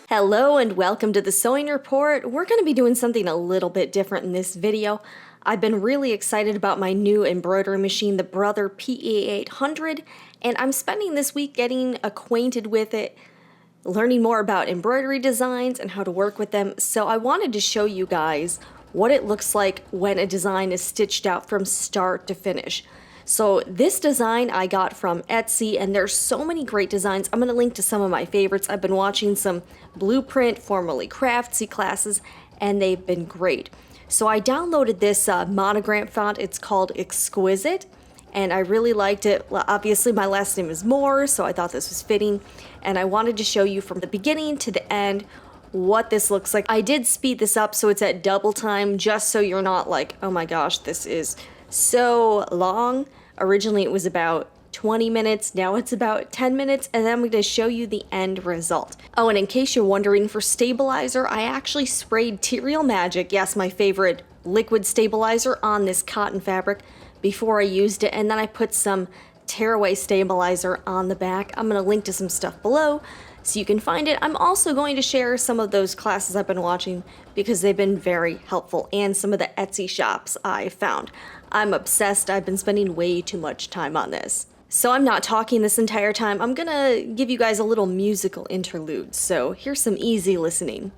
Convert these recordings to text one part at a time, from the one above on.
Hello and welcome to the Sewing Report. We're going to be doing something a little bit different in this video. I've been really excited about my new embroidery machine, the Brother PE800, and I'm spending this week getting acquainted with it, learning more about embroidery designs and how to work with them. So I wanted to show you guys what it looks like when a design is stitched out from start to finish. So this design I got from Etsy, and there's so many great designs. I'm going to link to some of my favorites. I've been watching some Blueprint, formerly Craftsy classes, and they've been great. So I downloaded this Monogram font. It's called Exquisite, and I really liked it. Well, obviously my last name is Moore, so I thought this was fitting, and I wanted to show you from the beginning to the end what this looks like. I did speed this up so it's at double time, just so you're not like, oh my gosh, this is so long. Originally it was about 20 minutes, now it's about 10 minutes, and then I'm going to show you the end result. Oh, and in case you're wondering, for stabilizer, I actually sprayed Tereal Magic, yes, my favorite liquid stabilizer, on this cotton fabric before I used it, and then I put some tearaway stabilizer on the back. I'm going to link to some stuff below so you can find it. I'm also going to share some of those classes I've been watching because they've been very helpful, and some of the Etsy shops I found. I'm obsessed. I've been spending way too much time on this. So I'm not talking this entire time. I'm gonna give you guys a little musical interlude, so here's some easy listening.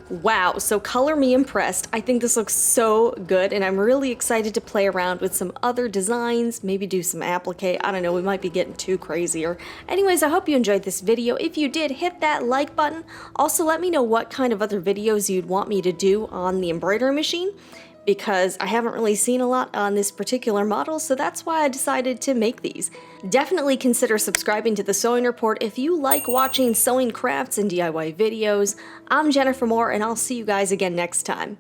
Wow, so color me impressed. I think this looks so good and I'm really excited to play around with some other designs, maybe do some applique. I don't know, we might be getting too crazy. Anyways, I hope you enjoyed this video. If you did, hit that like button. Also, let me know what kind of other videos you'd want me to do on the embroidery machine, because I haven't really seen a lot on this particular model, so that's why I decided to make these. Definitely consider subscribing to the Sewing Report if you like watching sewing crafts and DIY videos. I'm Jennifer Moore, and I'll see you guys again next time.